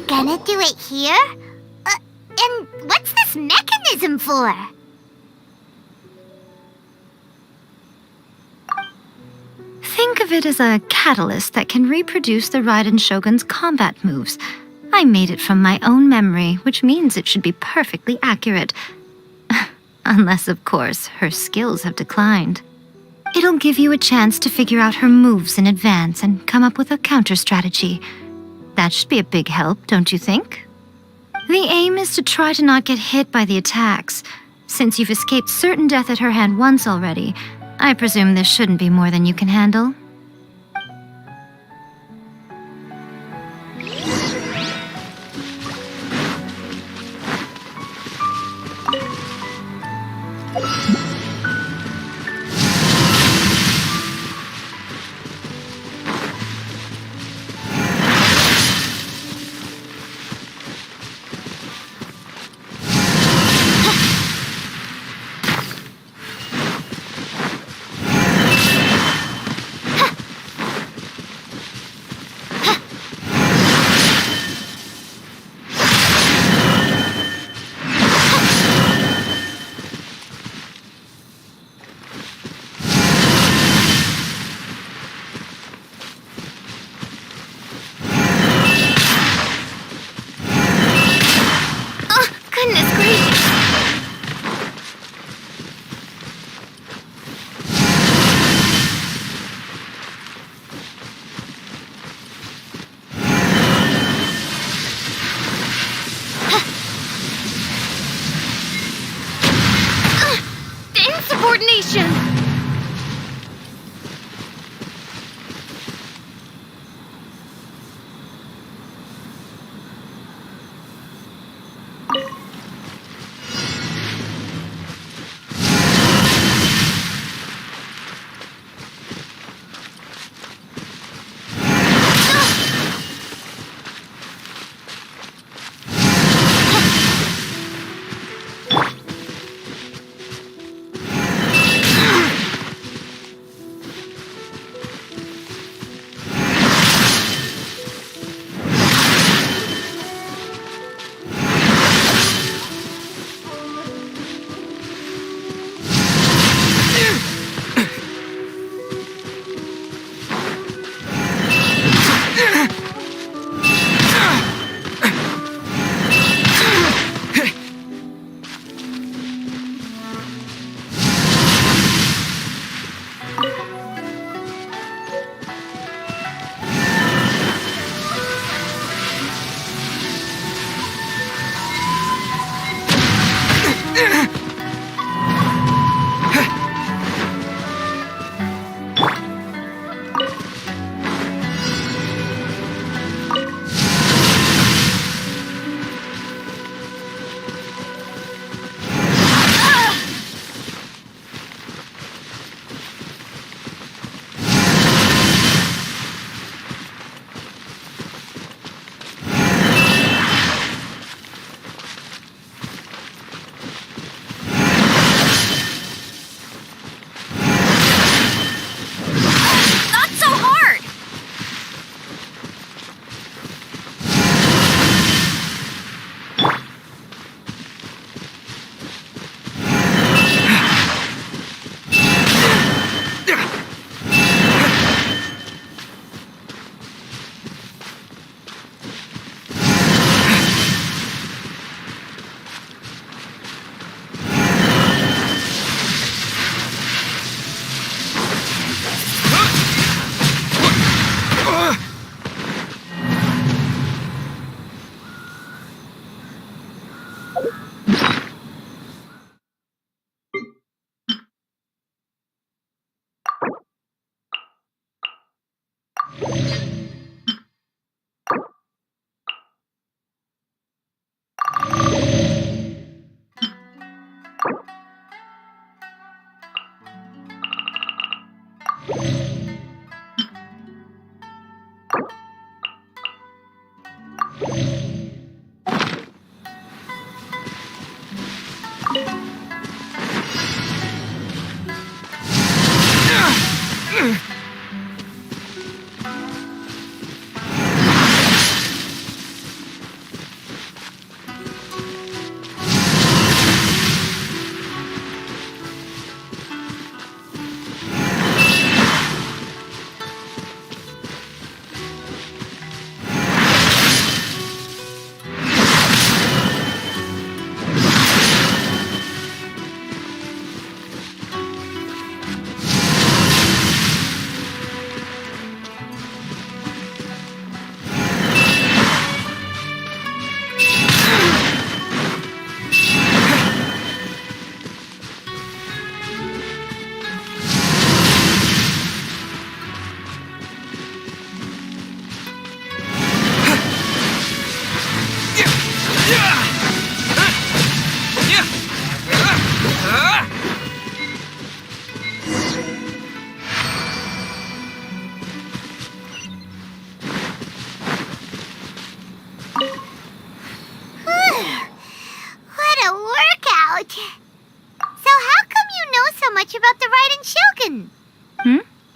gonna do it here? And what's this mechanism for? Think of it as a catalyst that can reproduce the Raiden Shogun's combat moves. I made it from my own memory, which means it should be perfectly accurate. Unless, of course, her skills have declined. It'll give you a chance to figure out her moves in advance and come up with a counter-strategy. That should be a big help, don't you think? The aim is to try to not get hit by the attacks. Since you've escaped certain death at her hand once already, I presume this shouldn't be more than you can handle.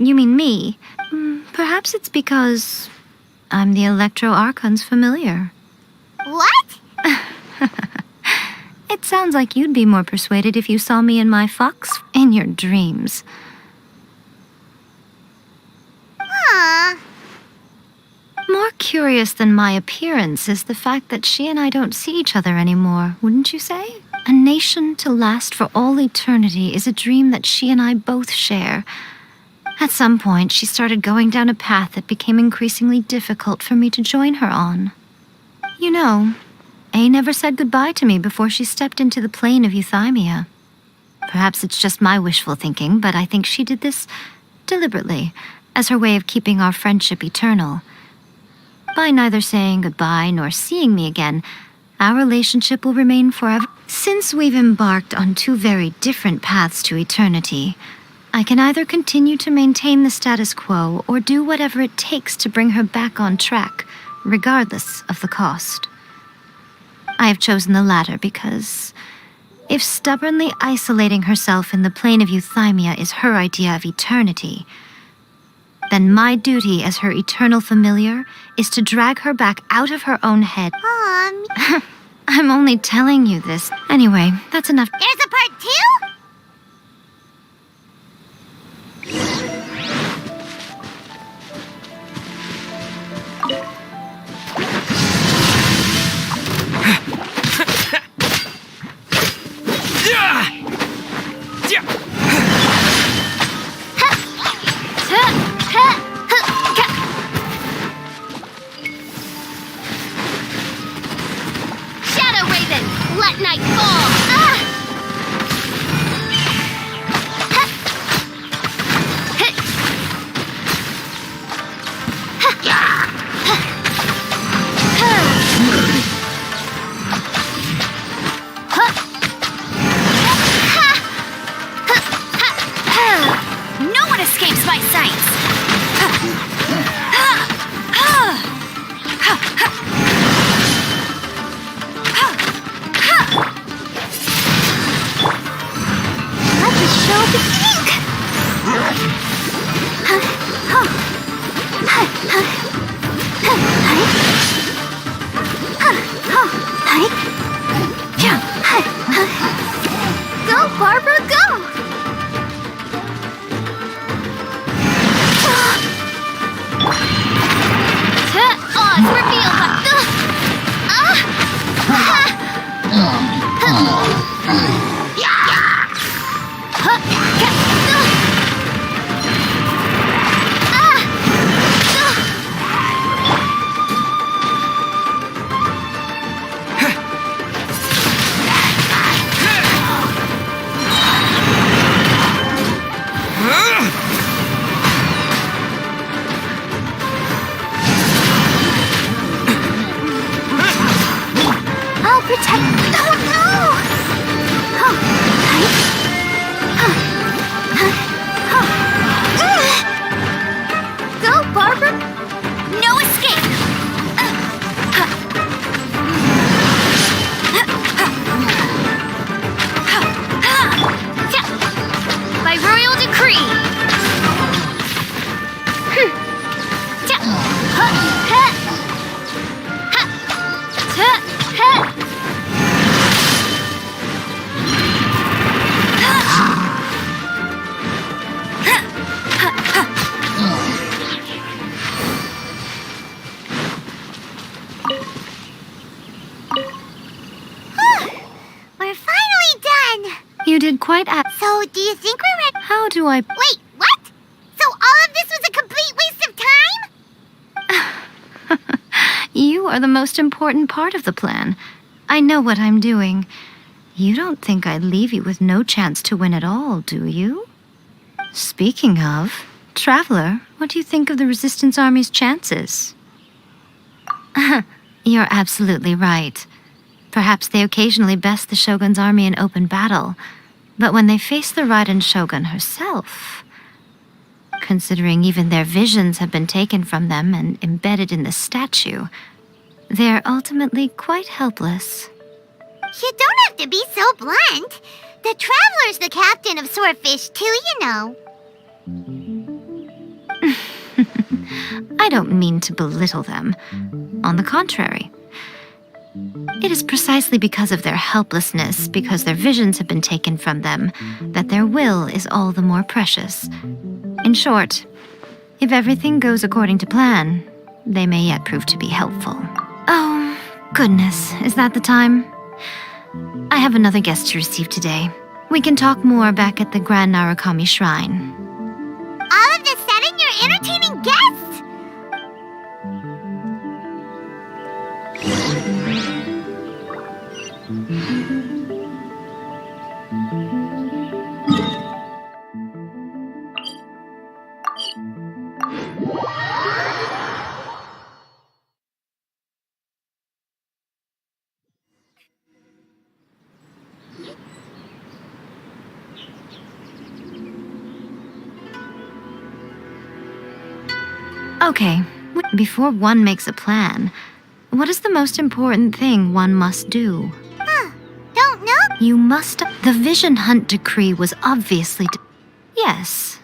you mean me? Perhaps it's because I'm the Electro Archon's familiar. What? It sounds like you'd be more persuaded if you saw me and my fox in your dreams. Aw. More curious than my appearance is the fact that she and I don't see each other anymore, wouldn't you say? A nation to last for all eternity is a dream that she and I both share. At some point, she started going down a path that became increasingly difficult for me to join her on. You know, A never said goodbye to me before she stepped into the plane of euthymia. Perhaps it's just my wishful thinking, but I think she did this deliberately, as her way of keeping our friendship eternal. By neither saying goodbye nor seeing me again, our relationship will remain forever. Since we've embarked on two very different paths to eternity, I can either continue to maintain the status quo or do whatever it takes to bring her back on track, regardless of the cost. I have chosen the latter because if stubbornly isolating herself in the plane of euthymia is her idea of eternity, then my duty as her eternal familiar is to drag her back out of her own head. I'm only telling you this. Anyway, that's enough. There's a part 2? Shadow Raven, let night fall! No one escapes my sights! Let the show begin! Go, Barbara, go! Oz, reveal I'll protect. Oh no! Go, Barbara! No escape! By royal decree! We're finally done! You did quite So, do you think we're ready? How do I... Wait, what? So all of this was a complete waste of time? You are the most important part of the plan. I know what I'm doing. You don't think I'd leave you with no chance to win at all, do you? Speaking of, Traveler, what do you think of the Resistance Army's chances? You're absolutely right. Perhaps they occasionally best the Shogun's army in open battle, but when they face the Raiden Shogun herself, considering even their visions have been taken from them and embedded in the statue, they're ultimately quite helpless. You don't have to be so blunt. The Traveler's the captain of Swordfish too, you know. I don't mean to belittle them. On the contrary. It is precisely because of their helplessness, because their visions have been taken from them, that their will is all the more precious. In short, if everything goes according to plan, they may yet prove to be helpful. Oh, goodness, is that the time? I have another guest to receive today. We can talk more back at the Grand Narukami Shrine. All of this setting, you're entertaining guests! Okay, before one makes a plan, what is the most important thing one must do? Don't know? You must... The Vision Hunt decree was obviously... Yes.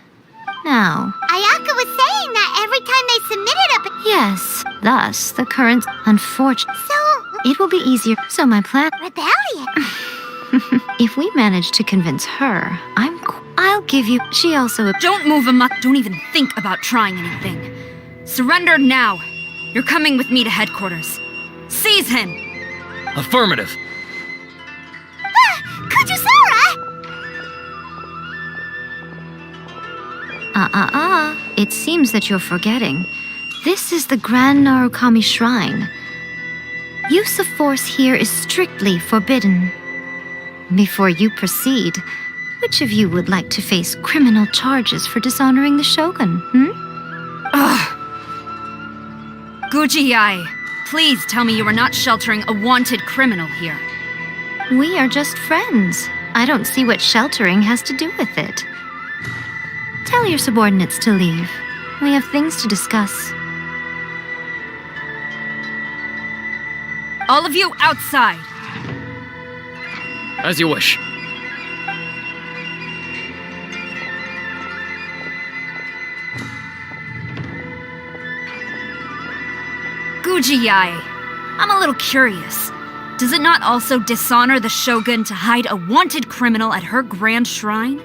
Now... Ayaka was saying that every time they submitted a... Yes. Thus, the current... Unfortunate... So... It will be easier. So my plan... Rebellion. If we manage to convince her, I'll give you... She also... Don't move amok. Don't even think about trying anything. Surrender now. You're coming with me to headquarters. Seize him! Affirmative. Kujusara! It seems that you're forgetting. This is the Grand Narukami Shrine. Use of force here is strictly forbidden. Before you proceed, which of you would like to face criminal charges for dishonoring the Shogun, Ugh. Guji-ai, please tell me you are not sheltering a wanted criminal here. We are just friends. I don't see what sheltering has to do with it. Tell your subordinates to leave. We have things to discuss. All of you outside. As you wish. Guji-ai, I'm a little curious. Does it not also dishonor the Shogun to hide a wanted criminal at her grand shrine?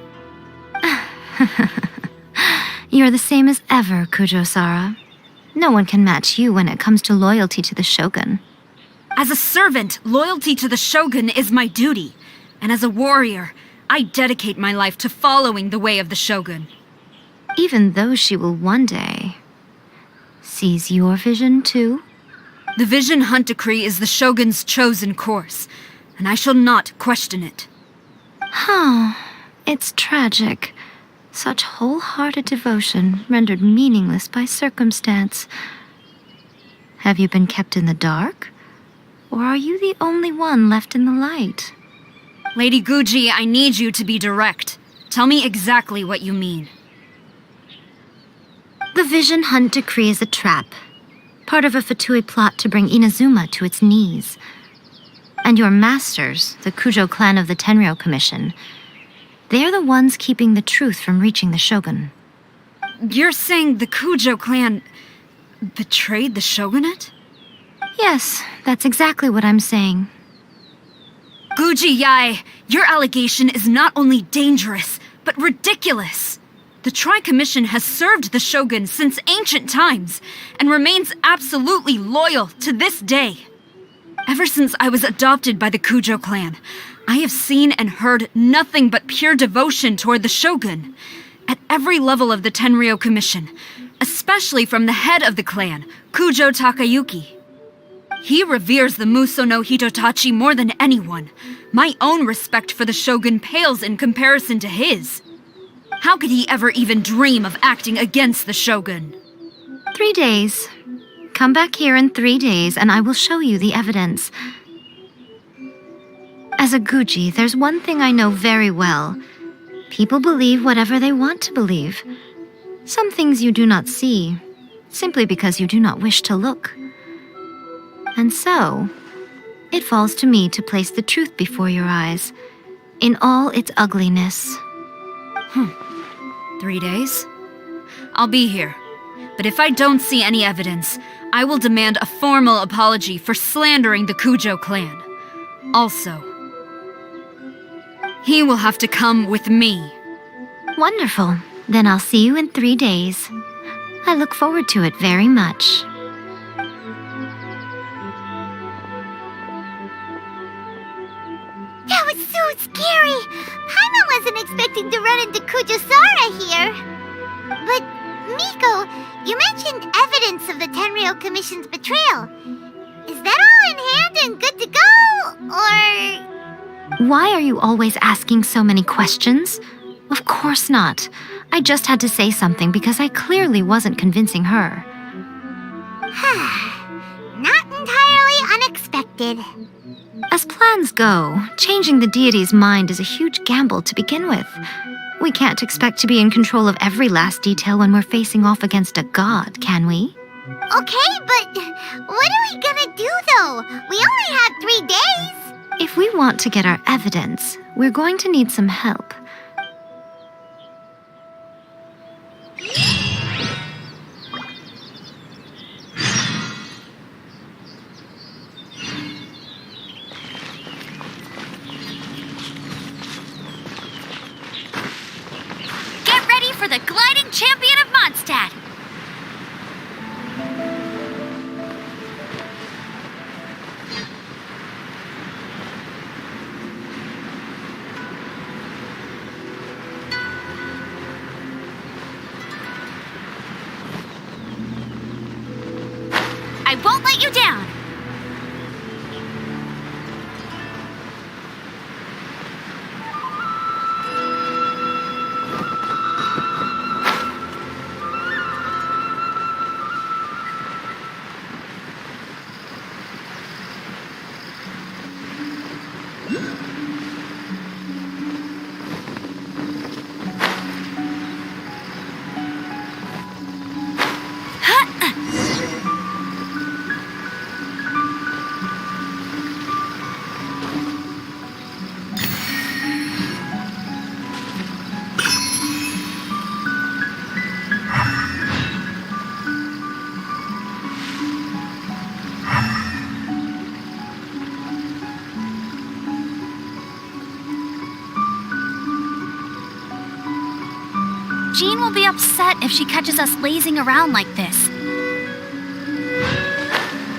You're the same as ever, Kujo-sara. No one can match you when it comes to loyalty to the Shogun. As a servant, loyalty to the Shogun is my duty. And as a warrior, I dedicate my life to following the way of the Shogun. Even though she will one day seize your vision too? The Vision Hunt Decree is the Shogun's chosen course, and I shall not question it. It's tragic. Such wholehearted devotion rendered meaningless by circumstance. Have you been kept in the dark? Or are you the only one left in the light? Lady Guji, I need you to be direct. Tell me exactly what you mean. The Vision Hunt Decree is a trap. Part of a Fatui plot to bring Inazuma to its knees. And your masters, the Kujo clan of the Tenryou Commission, they're the ones keeping the truth from reaching the Shogun. You're saying the Kujo clan betrayed the Shogunate? Yes, that's exactly what I'm saying. Guji-ai, your allegation is not only dangerous, but ridiculous. The Tri-Commission has served the Shogun since ancient times, and remains absolutely loyal to this day. Ever since I was adopted by the Kujo clan, I have seen and heard nothing but pure devotion toward the Shogun. At every level of the Tenryou Commission, especially from the head of the clan, Kujo Takayuki. He reveres the Muso no Hitotachi more than anyone. My own respect for the Shogun pales in comparison to his. How could he ever even dream of acting against the Shogun? 3 days. Come back here in 3 days and I will show you the evidence. As a Guji, there's one thing I know very well. People believe whatever they want to believe. Some things you do not see, simply because you do not wish to look. And so, it falls to me to place the truth before your eyes, in all its ugliness. 3 days? I'll be here. But if I don't see any evidence, I will demand a formal apology for slandering the Kujo clan. Also, he will have to come with me. Wonderful. Then I'll see you in 3 days. I look forward to it very much. That was so scary! Paimon wasn't expecting to run into Kujosara here. But, Miko, you mentioned evidence of the Tenryou Commission's betrayal. Is that all in hand and good to go? Or... Why are you always asking so many questions? Of course not. I just had to say something because I clearly wasn't convincing her. Not entirely unexpected. As plans go, changing the deity's mind is a huge gamble to begin with. We can't expect to be in control of every last detail when we're facing off against a god, can we? Okay, but what are we gonna do though? We only had 3 days. If we want to get our evidence, we're going to need some help. Get ready for the gliding champion of Mondstadt. I won't let you down. Jean will be upset if she catches us lazing around like this.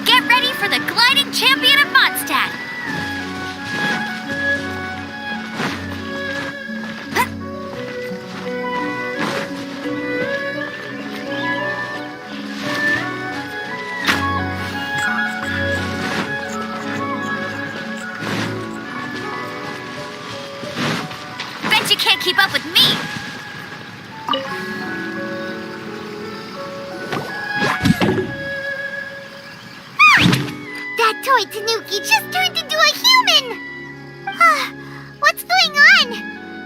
Get ready for the gliding champion of Mondstadt! Bet you can't keep up with me! That toy Tanuki just turned into a human! What's going on?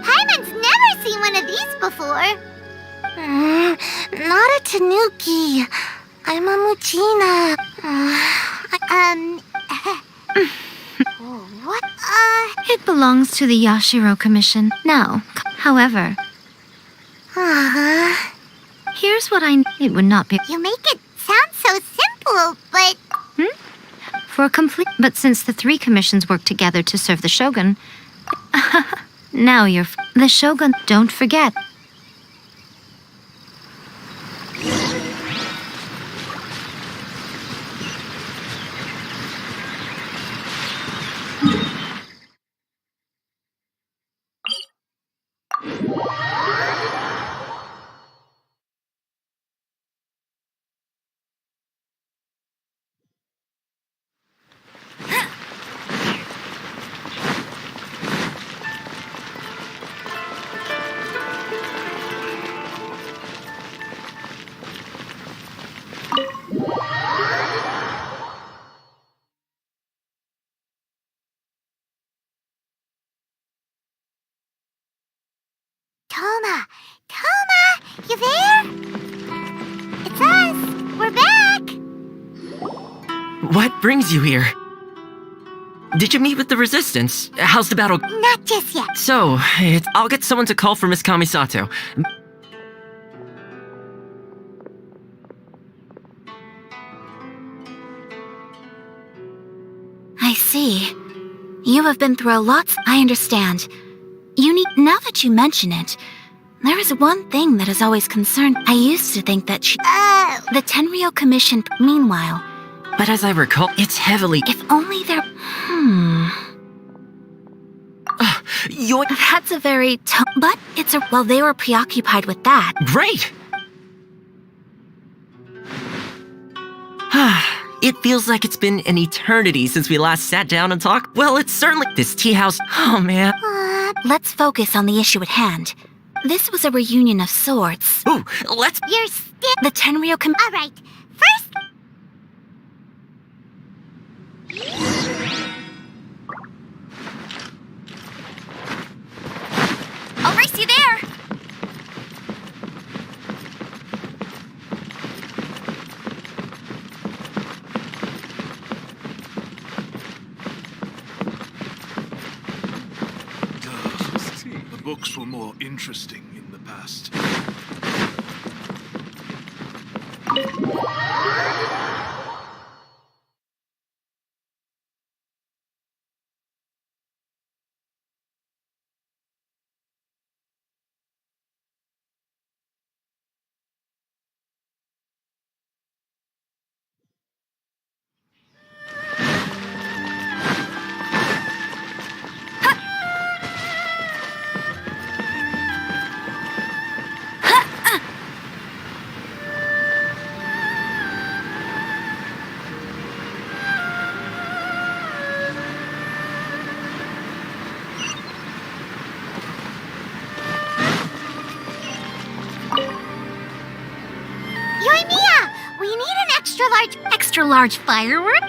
Paimon's never seen one of these before. Not a Tanuki. I'm a Muchina. What? It belongs to the Yashiro Commission. Now, however, here's what it would not be You make it sound so simple, but... for a complete. But since the 3 commissions work together to serve the Shogun, now you're the Shogun. Don't forget. Toma, you there? It's us. We're back. What brings you here? Did you meet with the Resistance? How's the battle? Not just yet. So, I'll get someone to call for Miss Kamisato. I see. You have been through a lot. I understand. Now that you mention it, there is one thing that has always concerned. I used to think that the Tenryou Commission, meanwhile. But as I recall, it's heavily... If only there... You're... That's a very... But it's a... Well, they were preoccupied with that. Great! It feels like it's been an eternity since we last sat down and talked. Well, it's certainly... This tea house... Oh, man. Let's focus on the issue at hand. This was a reunion of sorts. Ooh, let's... You're still... The Tenryou Alright, first... I'll race you there! The books were more interesting in the past. Yoimiya, we need an extra large firework?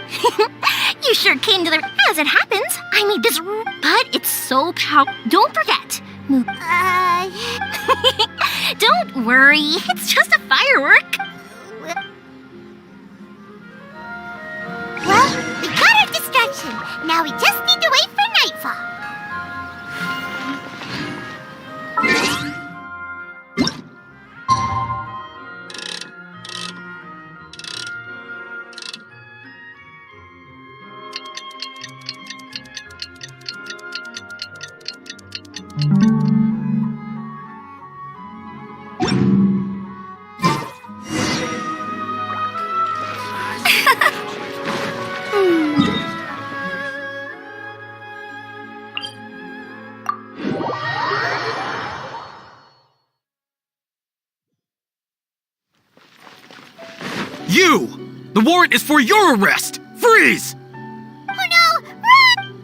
You sure came to the... As it happens, I made this... But it's so Don't forget. Don't worry, it's just a firework. Well, we got our distraction. Now we just need to wait for nightfall. You! The warrant is for your arrest! Freeze! Oh no! Run!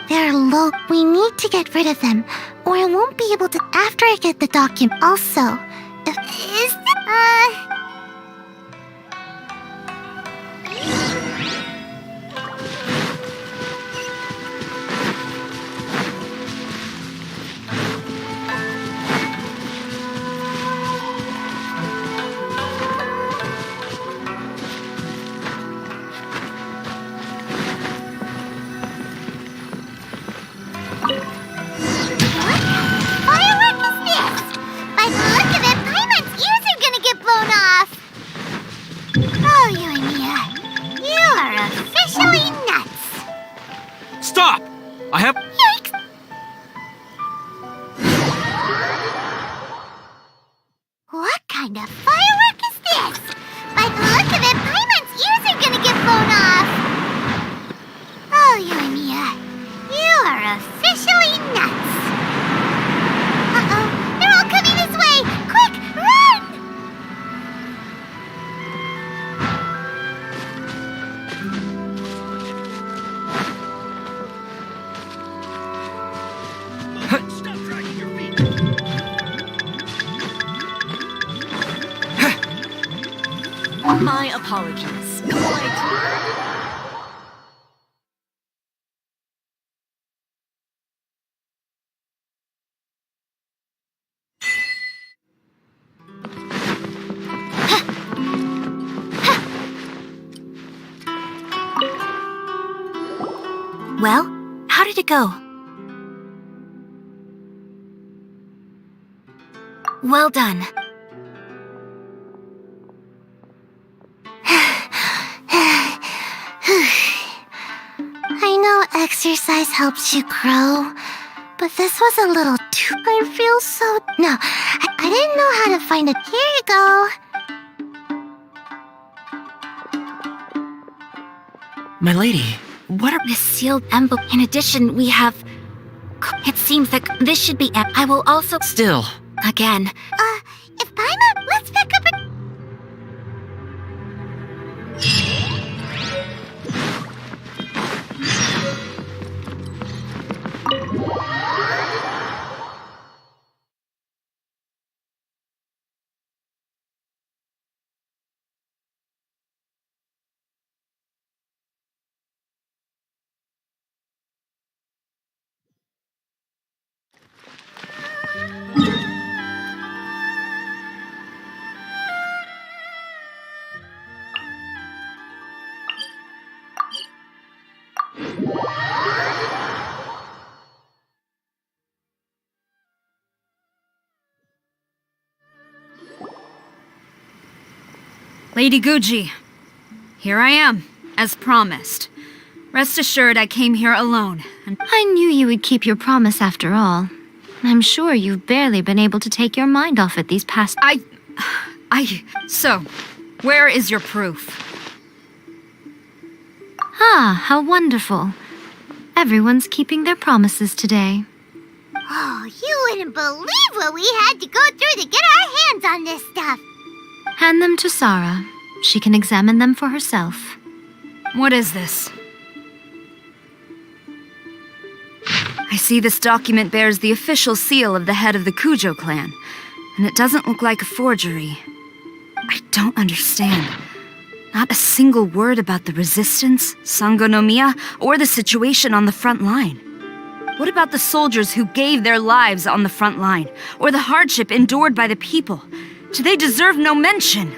They're low. We need to get rid of them, or I won't be able to after I get the document. Also, is Stop! I have... Yikes! What kind of firework is this? By the look of it, Paimon's ears are gonna get blown off! Oh, Yoimiya, you are officially nuts! Uh-oh, they're all coming this way! Quick, run! Stop dragging your feet! apologies. Well, how did it go? Well done. I know exercise helps you grow, but this was a little too. I feel so. No, I didn't know how to find it. Here you go. My lady, what are... This sealed envelope. In addition, we have... It seems that this should be... I will also... Still, Again. If Paimon, let's pick up a. Lady Guji, here I am, as promised. Rest assured I came here alone, and I knew you would keep your promise after all. I'm sure you've barely been able to take your mind off it these past... So, where is your proof? Ah, how wonderful. Everyone's keeping their promises today. Oh, you wouldn't believe what we had to go through to get our hands on this stuff. Hand them to Sarah. She can examine them for herself. What is this? I see this document bears the official seal of the head of the Kujo clan, and it doesn't look like a forgery. I don't understand. Not a single word about the resistance, Sangonomiya, or the situation on the front line. What about the soldiers who gave their lives on the front line, or the hardship endured by the people? Do they deserve no mention?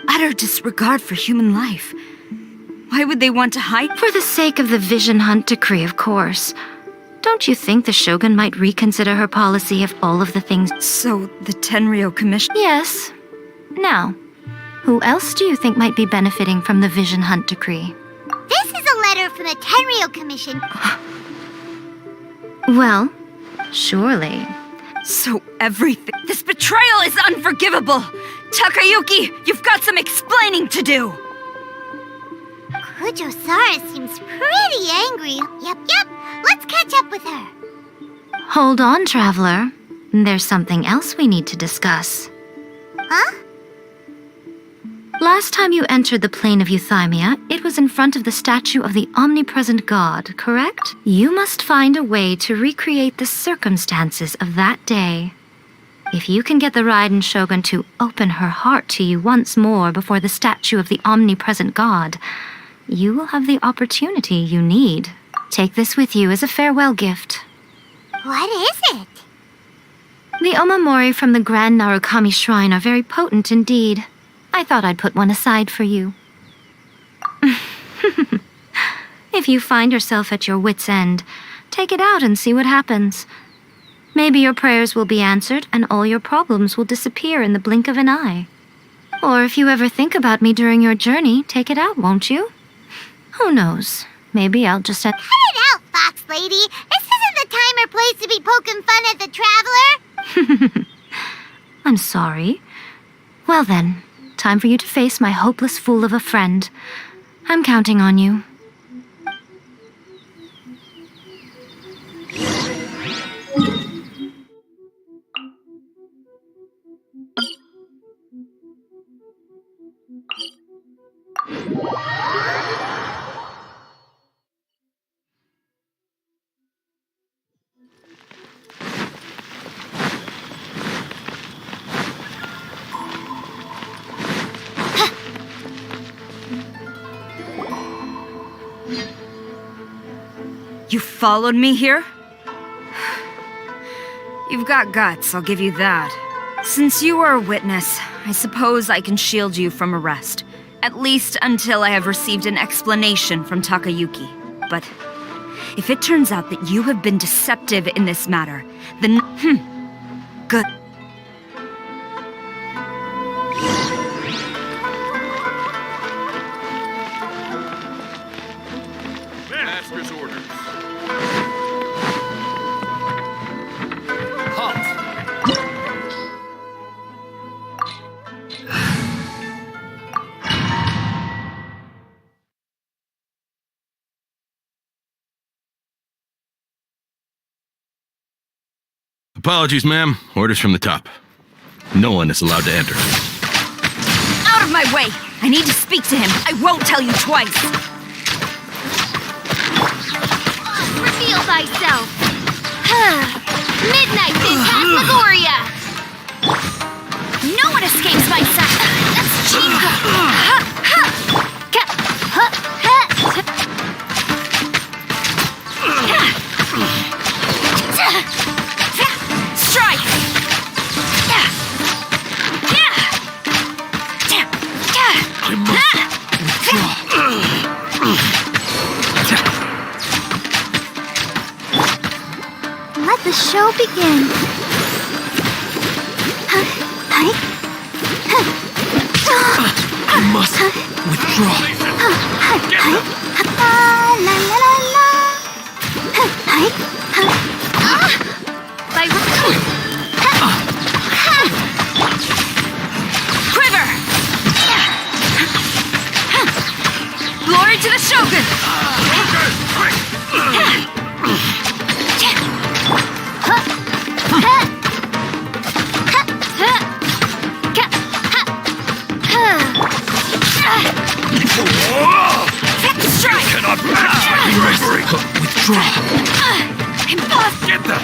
Utter disregard for human life. Why would they want to hide? For the sake of the Vision Hunt decree, of course. Don't you think the Shogun might reconsider her policy of all of the things... So, the Tenryo Commission... Yes. Now, who else do you think might be benefiting from the Vision Hunt decree? This is a letter from the Tenryo Commission. Well, surely. So everything... This betrayal is unforgivable! Takayuki, you've got some explaining to do! Kujo Sara seems pretty angry. Yep. Let's catch up with her. Hold on, Traveler. There's something else we need to discuss. Huh? Last time you entered the plane of Euthymia, it was in front of the statue of the omnipresent god, correct? You must find a way to recreate the circumstances of that day. If you can get the Raiden Shogun to open her heart to you once more before the statue of the omnipresent god, you will have the opportunity you need. Take this with you as a farewell gift. What is it? The omamori from the Grand Narukami Shrine are very potent indeed. I thought I'd put one aside for you. If you find yourself at your wit's end, take it out and see what happens. Maybe your prayers will be answered and all your problems will disappear in the blink of an eye. Or if you ever think about me during your journey, take it out, won't you? Who knows? Maybe I'll just... Cut it out, Fox Lady. This isn't the time or place to be poking fun at the Traveler. I'm sorry. Well then, time for you to face my hopeless fool of a friend. I'm counting on you. followed me here? You've got guts, I'll give you that. Since you are a witness, I suppose I can shield you from arrest. At least until I have received an explanation from Takayuki. But if it turns out that you have been deceptive in this matter, then good. Master's orders. Apologies, ma'am. Orders from the top. No one is allowed to enter. Out of my way! I need to speak to him. I won't tell you twice. Reveal thyself. Midnight Phantasmagoria. No one escapes my sight. That's Chica. Strike! I must Let the show begin. I must withdraw. Get them! La la la la. By Quiver! Glory to the Shogun! Okay, quick! Strike! Cannot match my bravery! Withdraw! Impossible! Get them!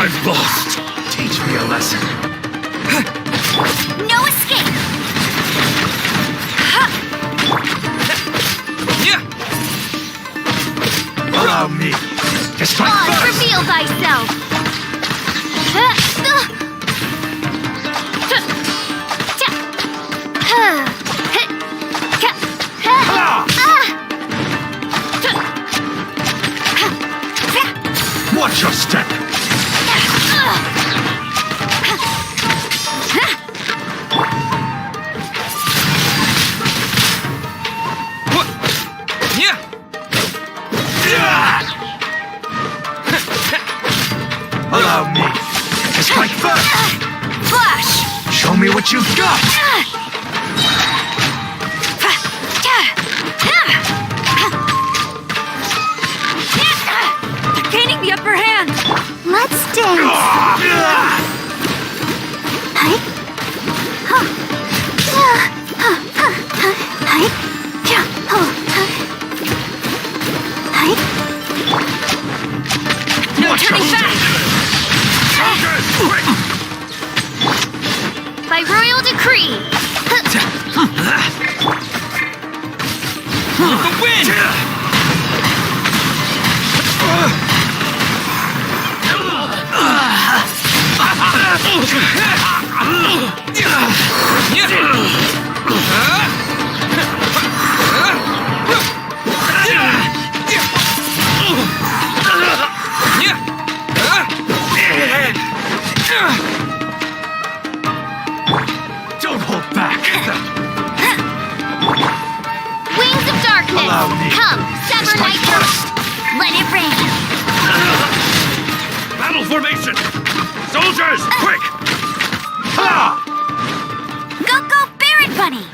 I've lost. Teach me a lesson. No escape. Allow me to strike first. reveal thyself. Watch your step. Allow me to strike first. Flash. Show me what you've got. They're gaining the upper hand! Let's dance. No turning back! By royal decree. The wind! Don't hold back. Wings of darkness. Allow me Come, to sever strike night. first. Let it rain. Battle formation. Soldiers, quick! Ha! Go, go, Barret Bunny.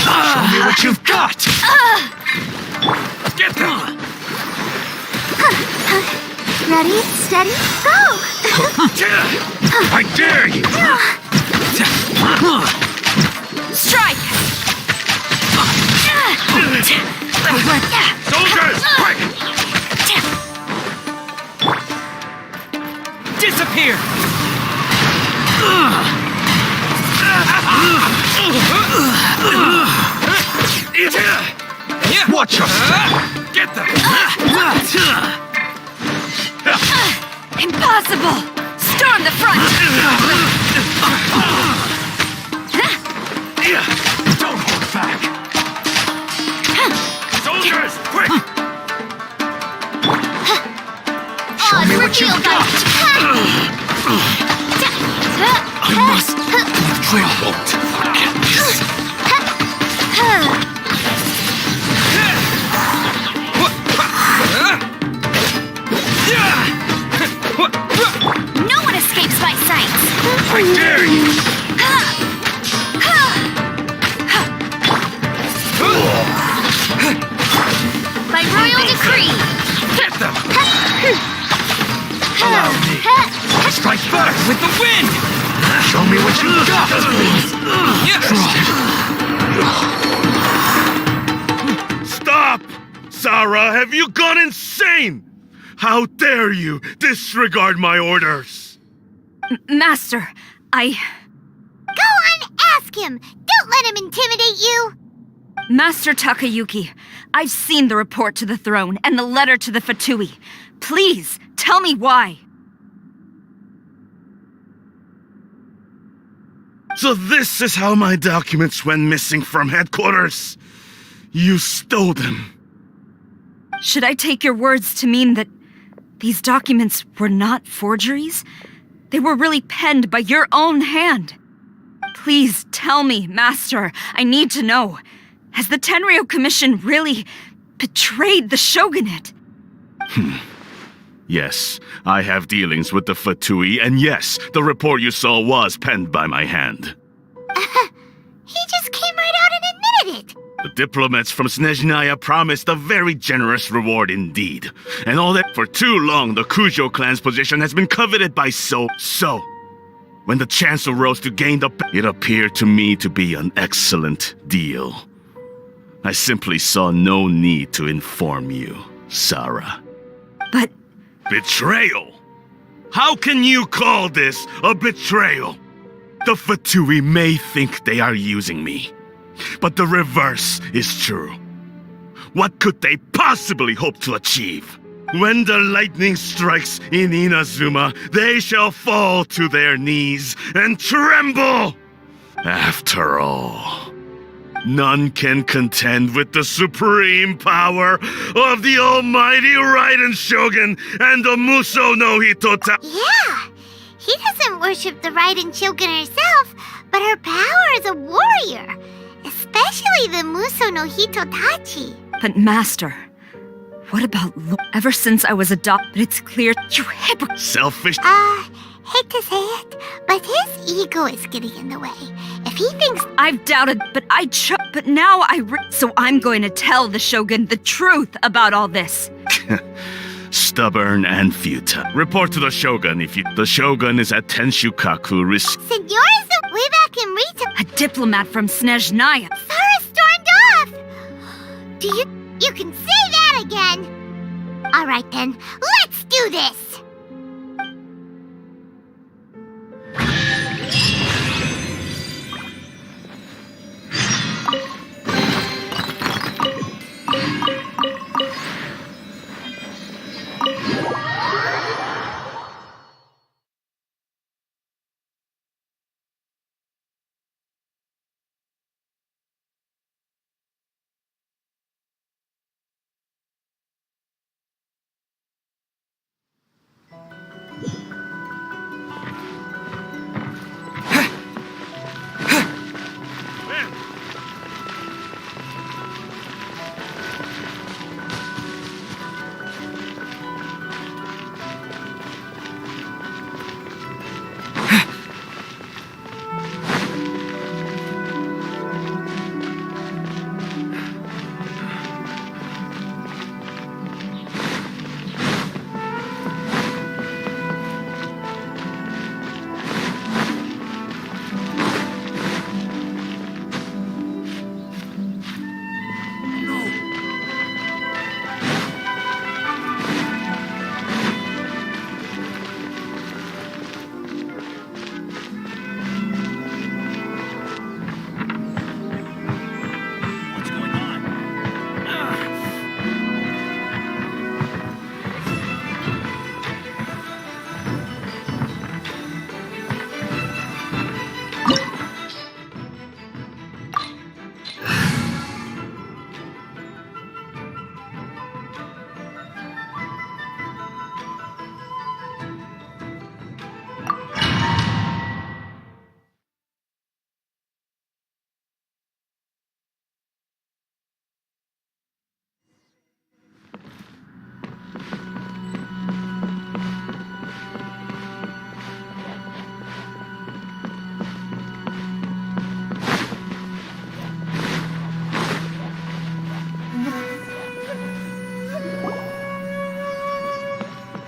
Show me what you've got. Get them! Ready, steady, go! I dare you! Strike! Soldiers, quick! Disappear! Watch your step! Get them! Impossible! Storm the front! Don't hold back! Soldiers, quick! Show me what you've got! I must won't forget this. No one escapes my sight! I dare you! By royal decree! Get them! Allow me. Strike first With the wind! Show me what you got! Stop! Sarah, have you gone insane? How dare you disregard my orders? Master, Go on, ask him! Don't let him intimidate you! Master Takayuki, I've seen the report to the throne and the letter to the Fatui. Please, tell me why. So this is how my documents went missing from headquarters. You stole them. Should I take your words to mean that these documents were not forgeries? They were really penned by your own hand. Please tell me, Master. I need to know. Has the Tenryo Commission really betrayed the shogunate? Yes, I have dealings with the Fatui, and yes, the report you saw was penned by my hand. He just came right out and admitted it! The diplomats from Snezhnaya promised a very generous reward indeed. And all that for too long, the Kujo clan's position has been coveted by so. When the chance arose to gain it appeared to me to be an excellent deal. I simply saw no need to inform you, Sarah. But Betrayal? How can you call this a betrayal? The Fatui may think they are using me, but the reverse is true. What could they possibly hope to achieve? When the lightning strikes in Inazuma, they shall fall to their knees and tremble! After all, none can contend with the supreme power of the almighty Raiden Shogun and the Muso no Hitota. Yeah! He doesn't worship the Raiden Shogun herself, but her power as a warrior. Especially the Muso no Hitotachi. But Master, what about ever since I was adopted, it's clear you hypocrite. Selfish. Hate to say it, but his ego is getting in the way. If he thinks I've doubted, but but now so I'm going to tell the Shogun the truth about all this. Stubborn and futile. Report to the Shogun if you. The Shogun is at Tenshukaku. Senor is way back in Rita, A diplomat from Snezhnaya. Sarah stormed off! You can say that again! Alright then, let's do this!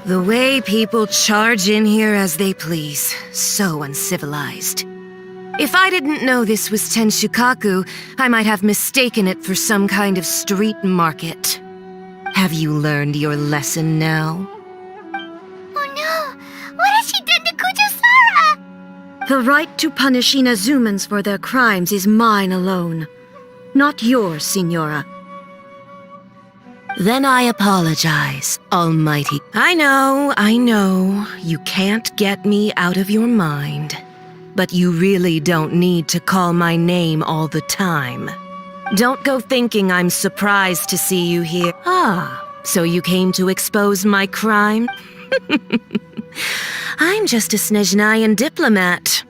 The way people charge in here as they please. So uncivilized. If I didn't know this was Tenshukaku, I might have mistaken it for some kind of street market. Have you learned your lesson now? Oh no! What has she done to Kujusara? The right to punish Inazumans for their crimes is mine alone. Not yours, Signora. Then I apologize, Almighty. I know, you can't get me out of your mind. But you really don't need to call my name all the time. Don't go thinking I'm surprised to see you here. Ah, so you came to expose my crime? I'm just a Snezhnayan diplomat.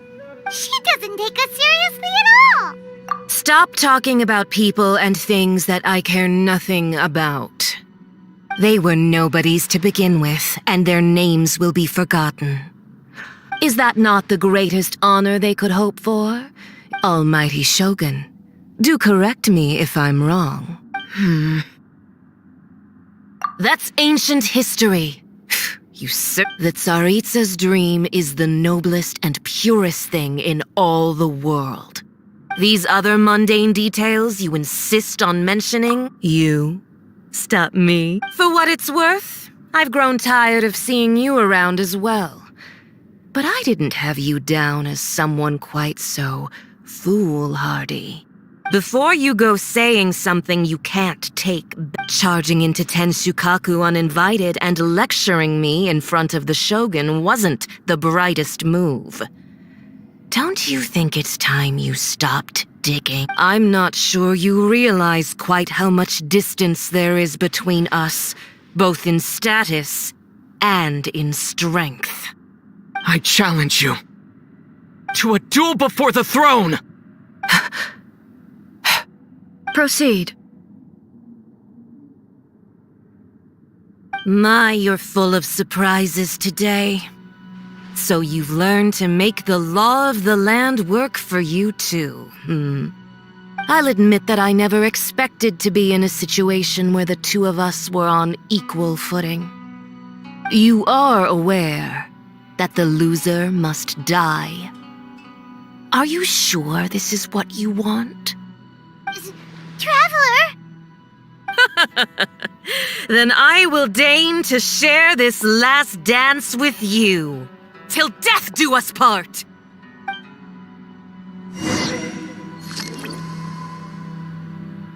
She doesn't take us seriously at all! Stop talking about people and things that I care nothing about. They were nobodies to begin with, and their names will be forgotten. Is that not the greatest honor they could hope for? Almighty Shogun, do correct me if I'm wrong. That's ancient history. You that Tsaritsa's dream is the noblest and purest thing in all the world. These other mundane details you insist on mentioning, you stop me. For what it's worth, I've grown tired of seeing you around as well. But I didn't have you down as someone quite so foolhardy. Before you go saying something you can't take, charging into Tenshukaku uninvited and lecturing me in front of the Shogun wasn't the brightest move. Don't you think it's time you stopped digging? I'm not sure you realize quite how much distance there is between us, both in status and in strength. I challenge you to a duel before the throne! Proceed. My, you're full of surprises today. So you've learned to make the law of the land work for you too, I'll admit that I never expected to be in a situation where the two of us were on equal footing. You are aware that the loser must die. Are you sure this is what you want? Traveler! Then I will deign to share this last dance with you. Till death do us part!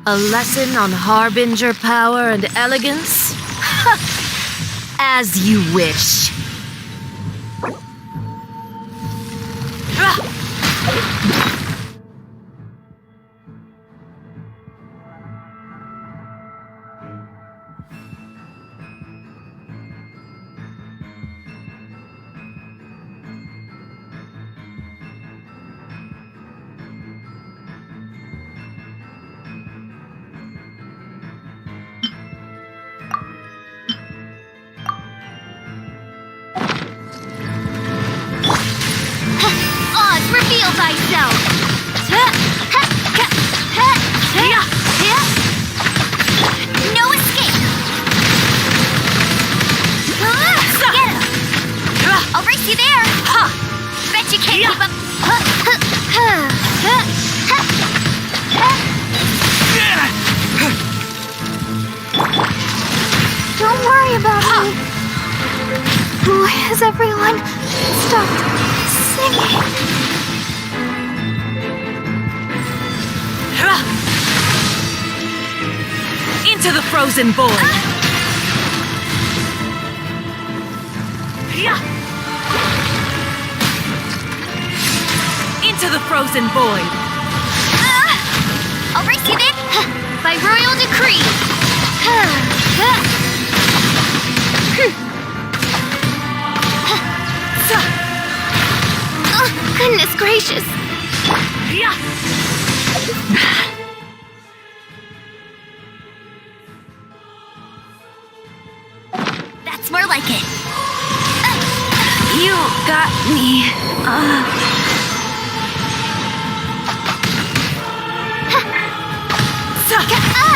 A lesson on harbinger power and elegance? As you wish. Oz, reveal thyself! No escape! Get him! I'll race you there! Bet you can't keep up! Don't worry about me. Why has everyone stopped singing? Into the frozen void! Into the frozen void! I'll race you there! By royal decree! Goodness gracious! That's more like it! You got me.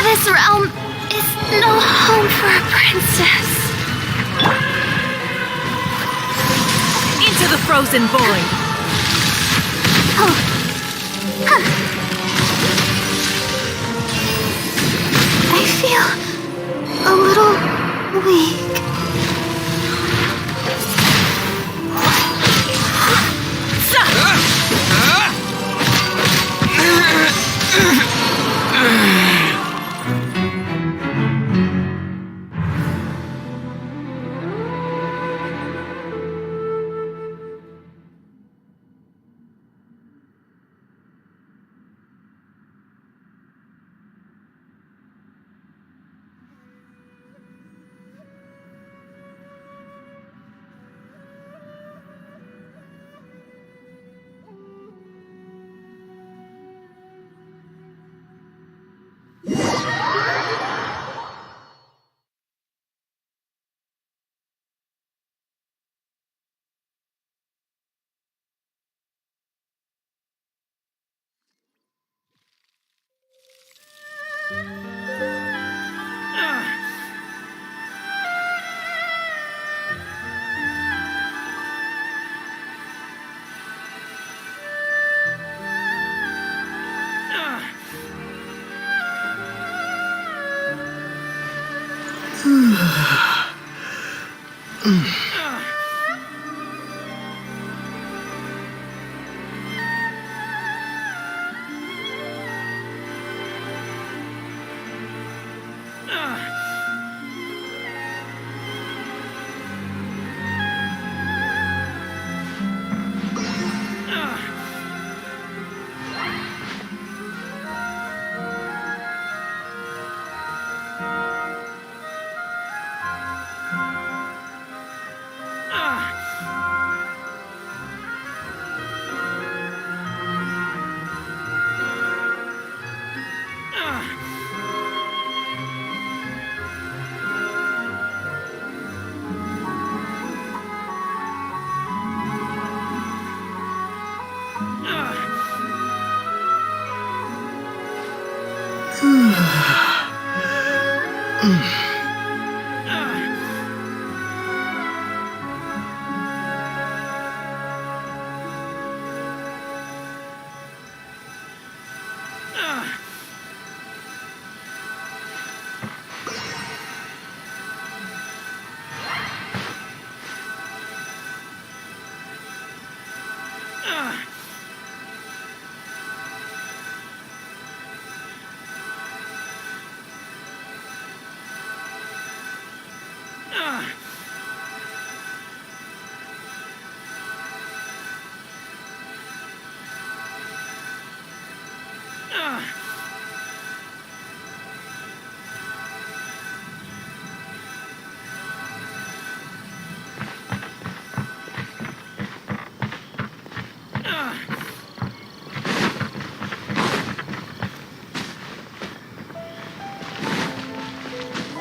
This realm is no home for a princess. frozen void! I feel a little weak.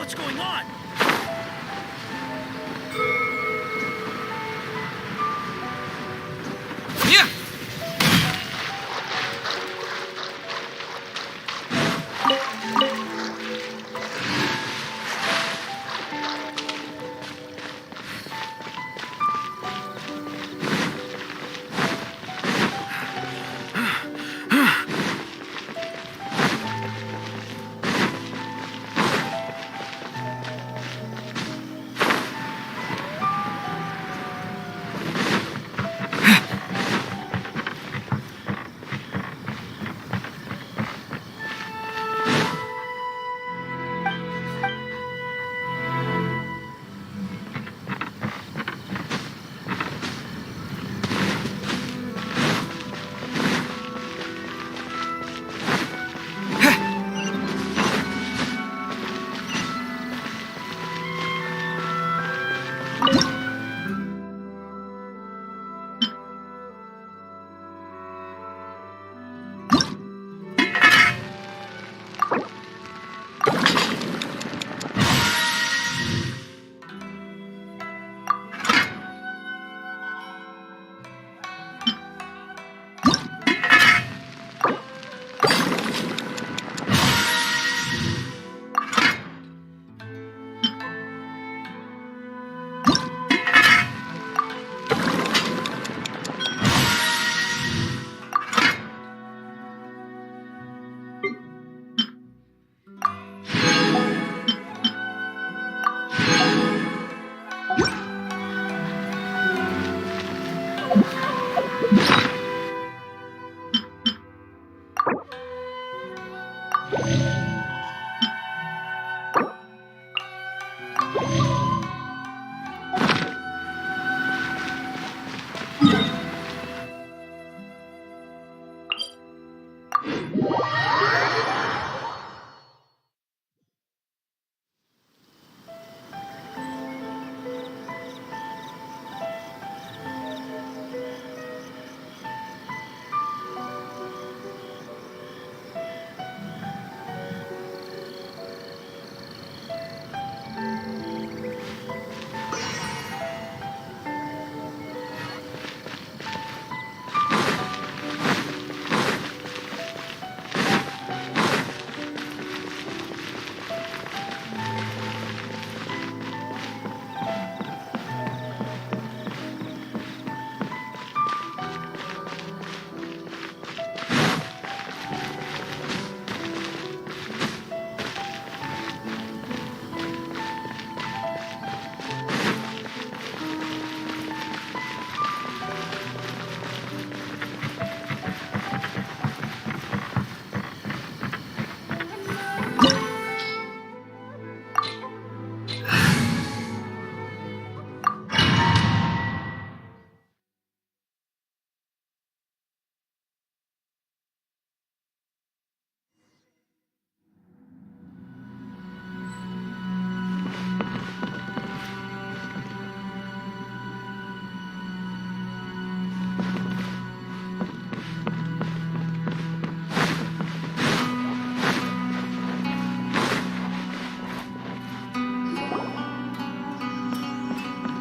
What's going on? Yeah!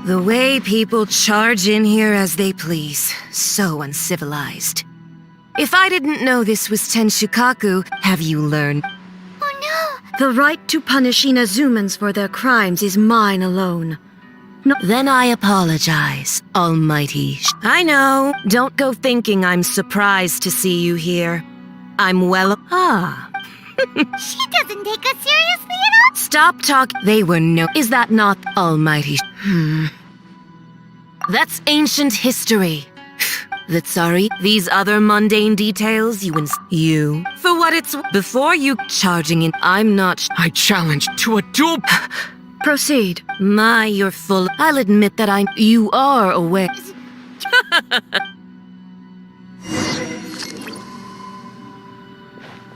The way people charge in here as they please. So uncivilized. If I didn't know this was Tenshukaku, have you learned? Oh The right to punish Inazumans for their crimes is mine alone. Then I apologize, Almighty. I know. Don't go thinking I'm surprised to see you here. I'm well. no! She doesn't take us seriously at all? Stop talking. They were no. Is that not Almighty? That's ancient history. That's sorry. These other mundane details you. For what it's. Before you charging in, I'm not. I challenge to a duel. Proceed. You're full. I'll admit that you are aware.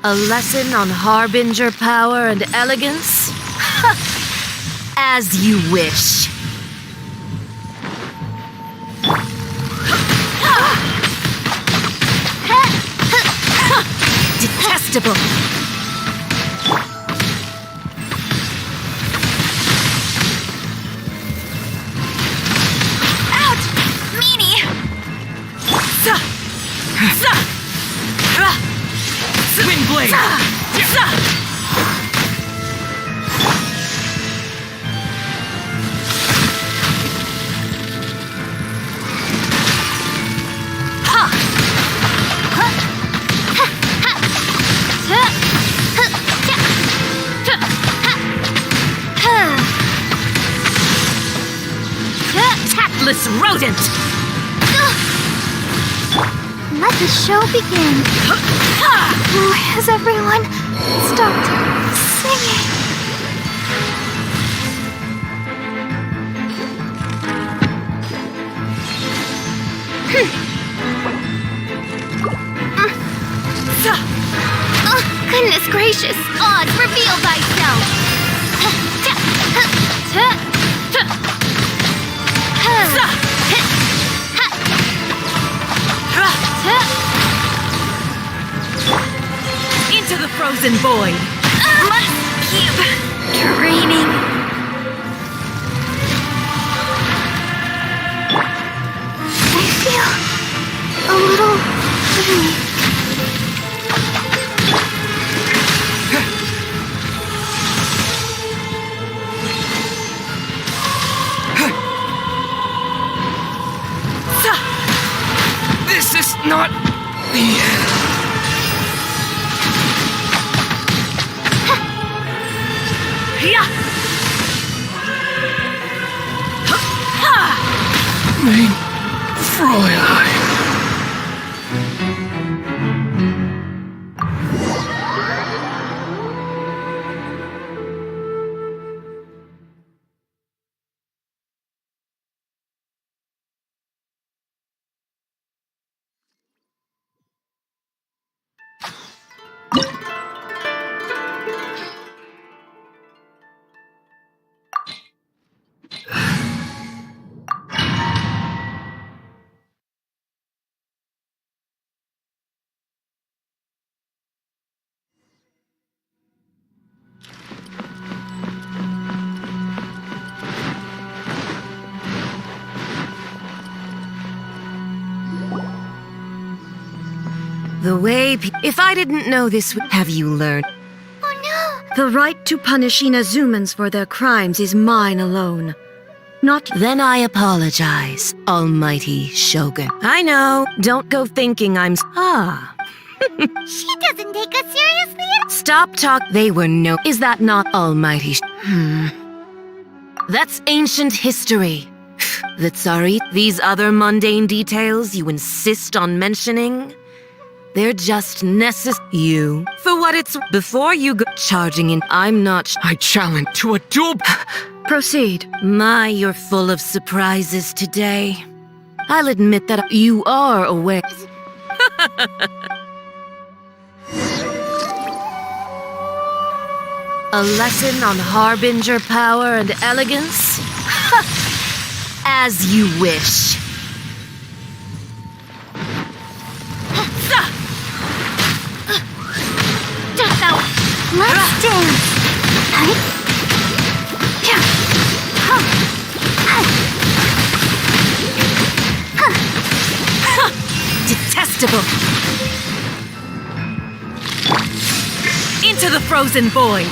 A lesson on harbinger power and elegance? As you wish. Detestable. Twin blade! Tactless rodent! Let the show begin. Has everyone stopped singing? Goodness gracious! Oz, reveal thyself! Into the frozen void! Must keep training. I feel a little funny. This is not the end. Mein Fräulein. The way if I didn't know this have you learned? Oh The right to punish Inazumans for their crimes is mine alone. Not Then I apologize, Almighty Shogun. I know. Don't go thinking I'm no! She doesn't take us seriously at all? Stop talk. They were no. Is that not Almighty? That's ancient history. That's sorry. These other mundane details you insist on mentioning? They're just you. For what it's before you go charging in, I'm not. I challenge to a duel. proceed. You're full of surprises today. I'll admit that you are aware. A lesson on harbinger power and elegance? As you wish. Let's dance! indestructible. Into the frozen void.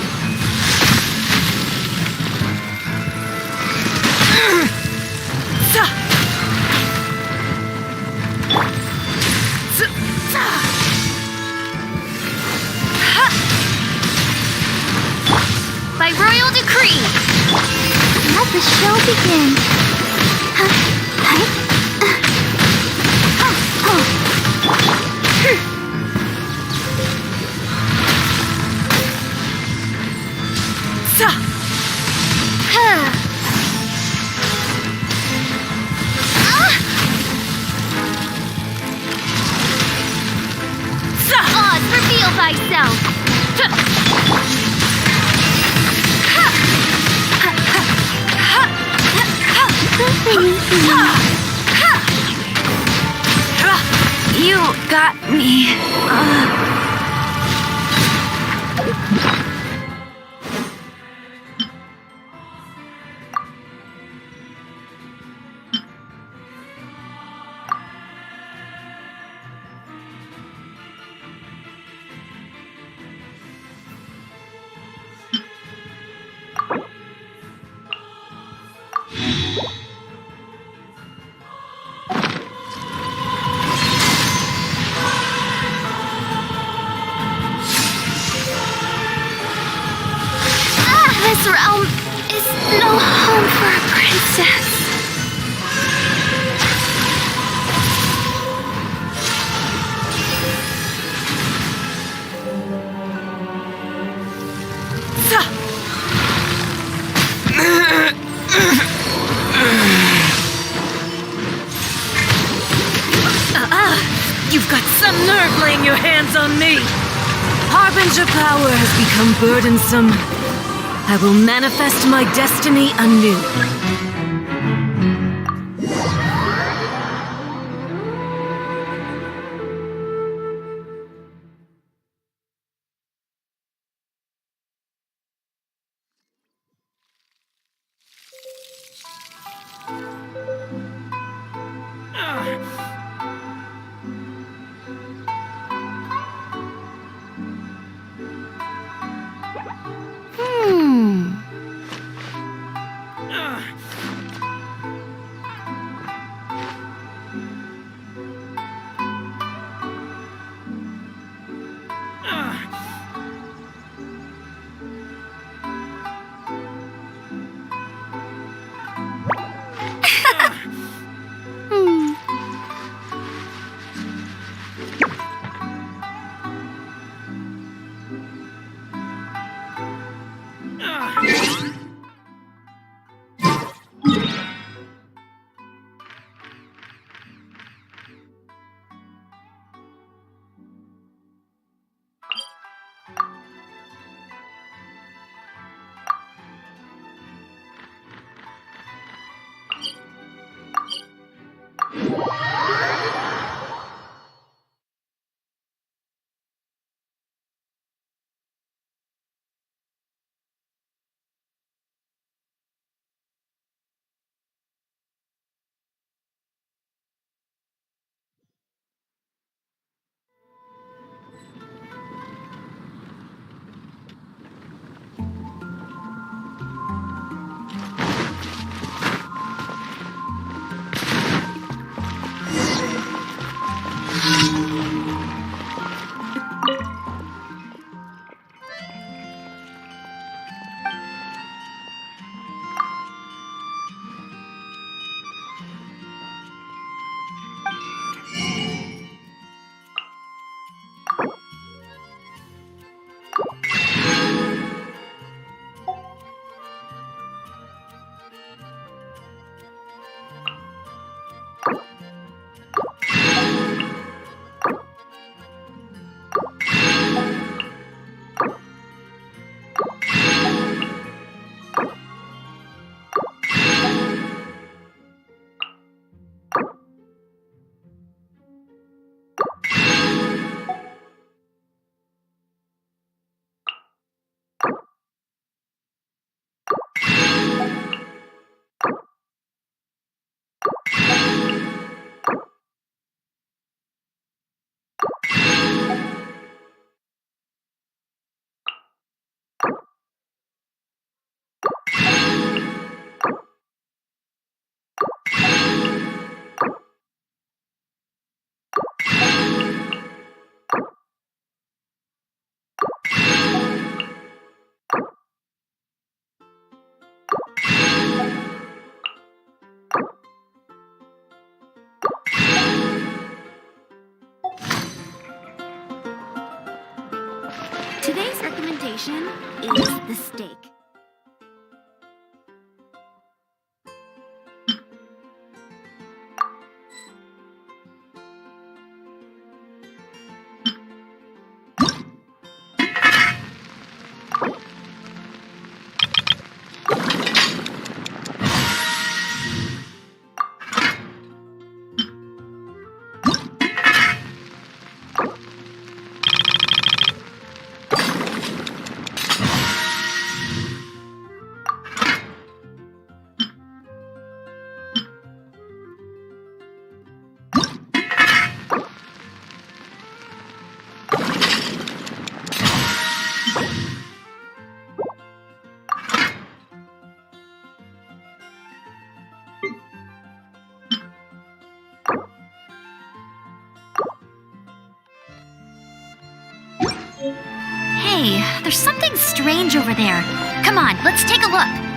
By royal decree! Let the show begin. Oz, reveal thyself! You got me. This realm is no home for a princess. You've got some nerve laying your hands on me! Harbinger power has become burdensome. I will manifest my destiny anew. conversation is the stake. Hey, there's something strange over there. Come on, let's take a look.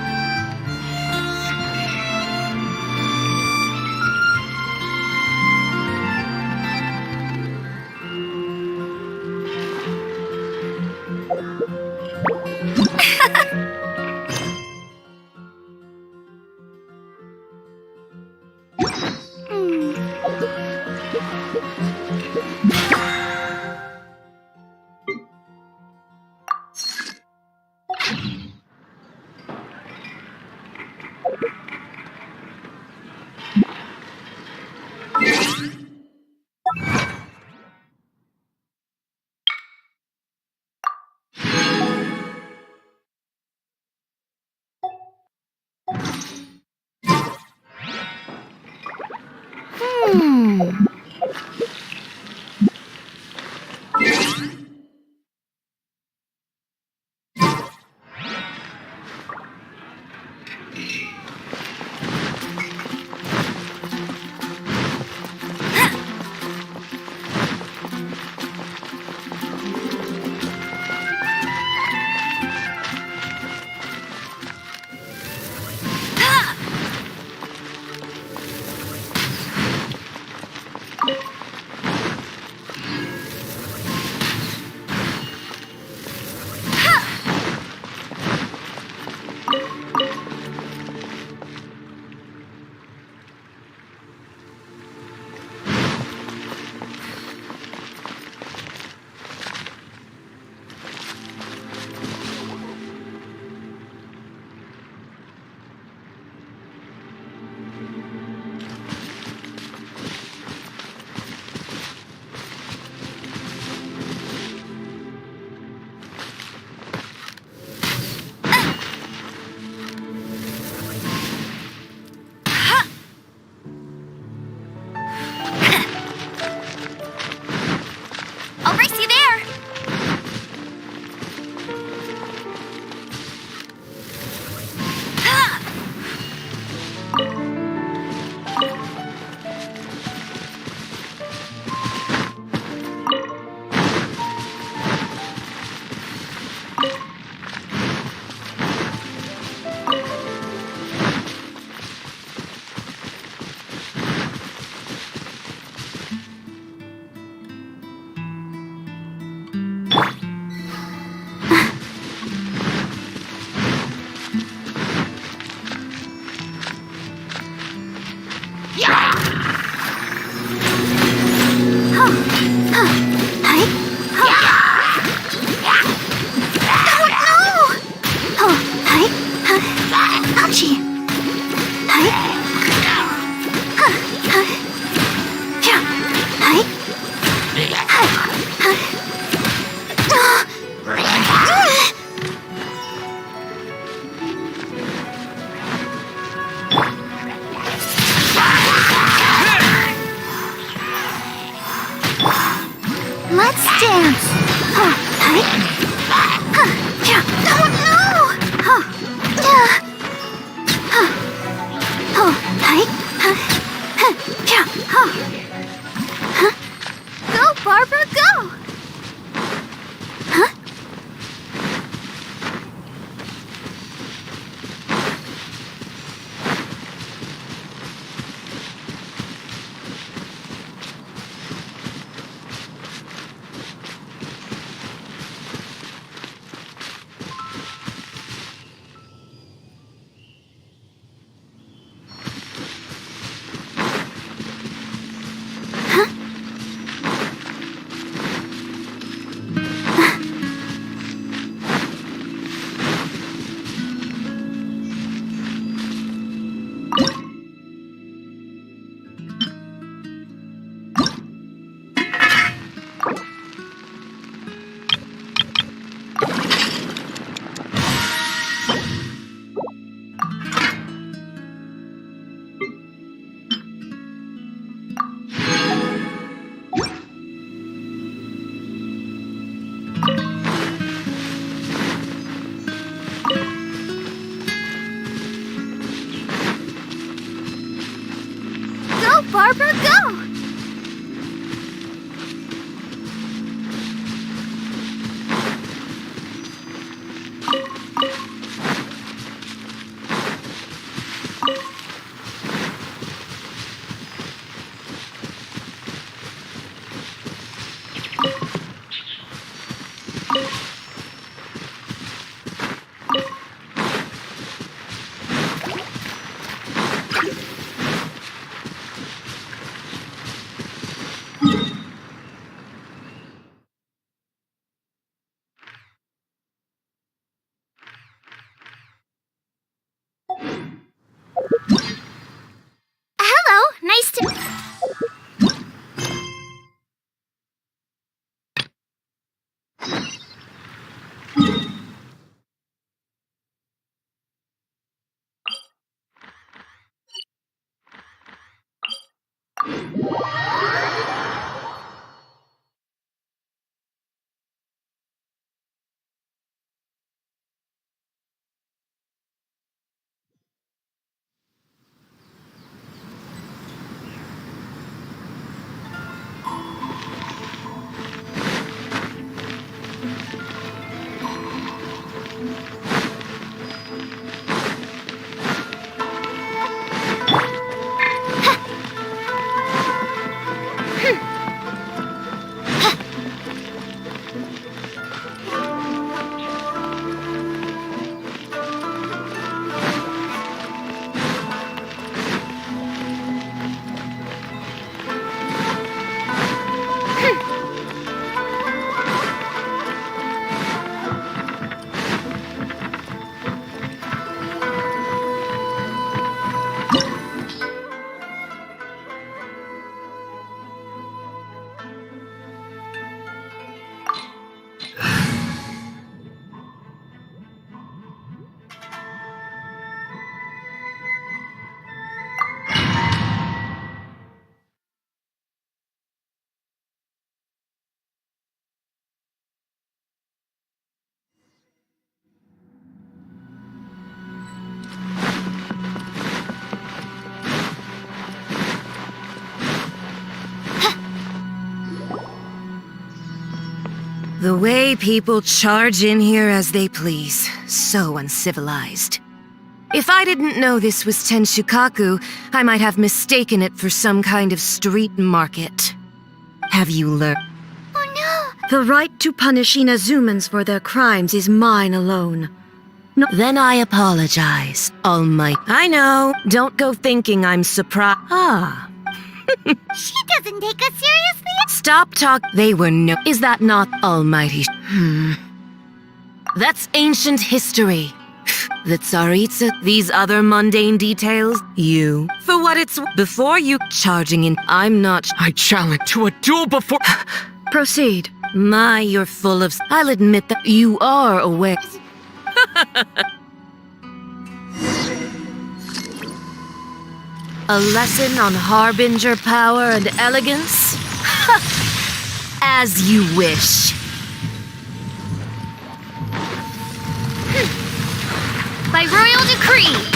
I'll race you there. Barbara, go! Hello, nice to... The way people charge in here as they please. So uncivilized. If I didn't know this was Tenshukaku, I might have mistaken it for some kind of street market. Have you learned? Oh The right to punish Inazumans for their crimes is mine alone. Then I apologize, Almighty. I know, don't go thinking I'm surprised. no! She doesn't take us seriously? Stop talk. They were no. Is that not Almighty? That's ancient history. The Tsaritsa, these other mundane details, you. For what it's before you charging in, I'm not. I challenge to a duel before. Proceed. My, you're full of. I'll admit that you are aware. A lesson on harbinger power and elegance? As you wish. By royal decree!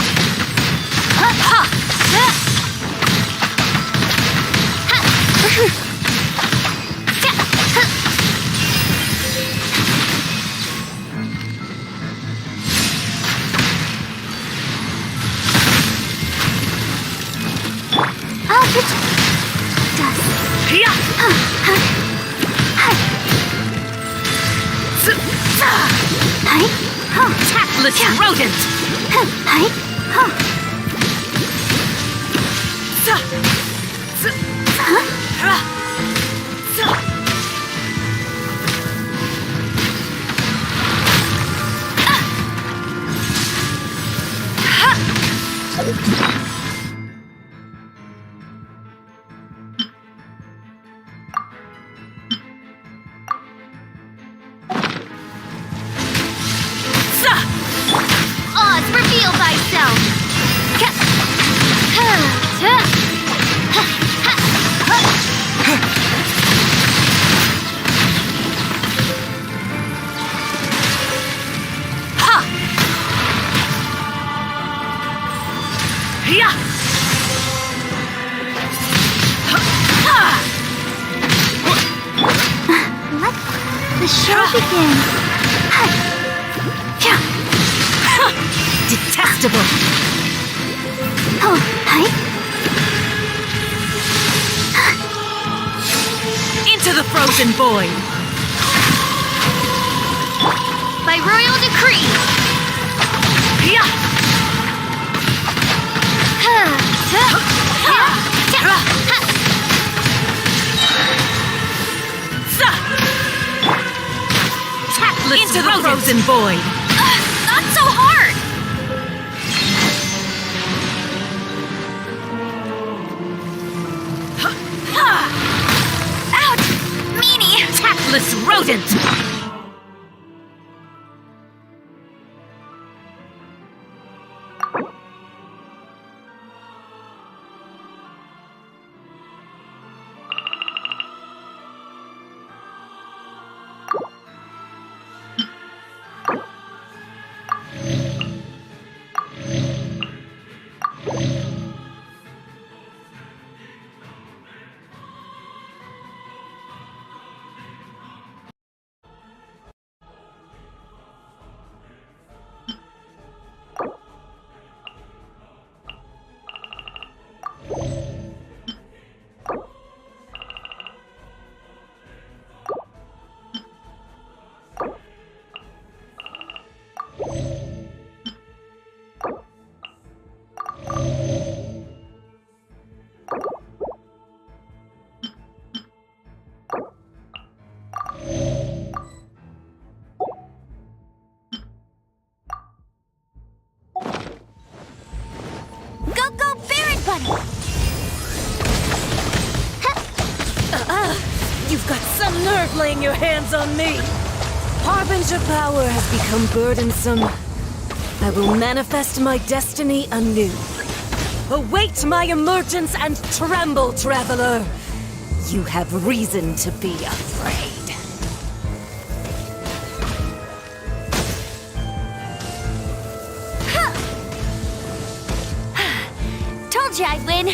Tactless rodent! Oz, reveal thyself! Yeah! the show begin. Detestable! Oh, hi. Into the frozen void! By royal decree! Into the frozen void! Not so hard! Ouch! Meanie! Tactless rodent! You've got some nerve laying your hands on me! Harbinger power has become burdensome. I will manifest my destiny anew. Await my emergence and tremble, traveler! You have reason to be afraid. Told you I'd win.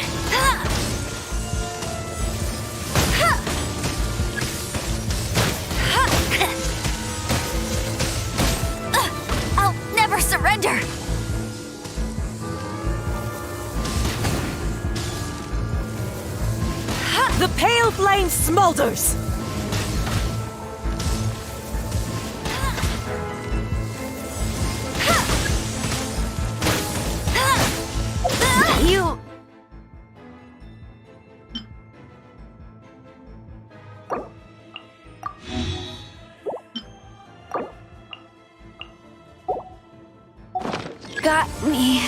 I'll never surrender. The pale flame smolders! You... got me.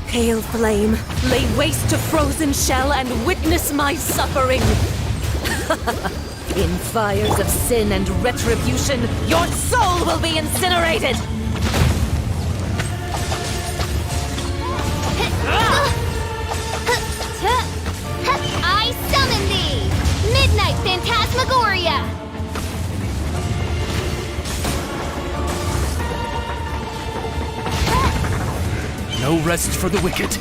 Pale flame, lay waste to frozen shell and witness my suffering! In fires of sin and retribution, your soul will be incinerated! I summon thee! Midnight Phantasmagoria! No rest for the wicked.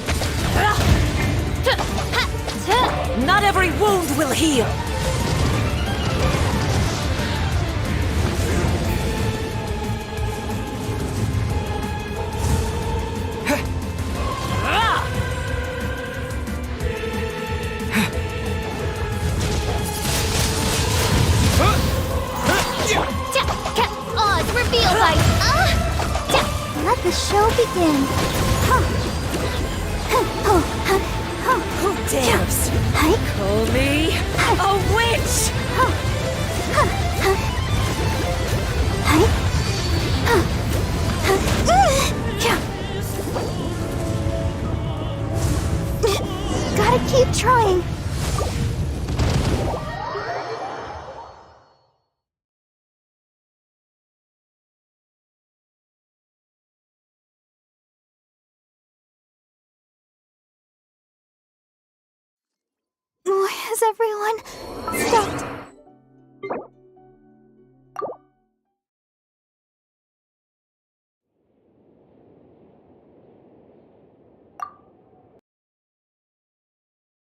Not every wound will heal! Oz revealed by... Let the show begin. Huh. Call me a witch! Gotta keep trying. Why has everyone stopped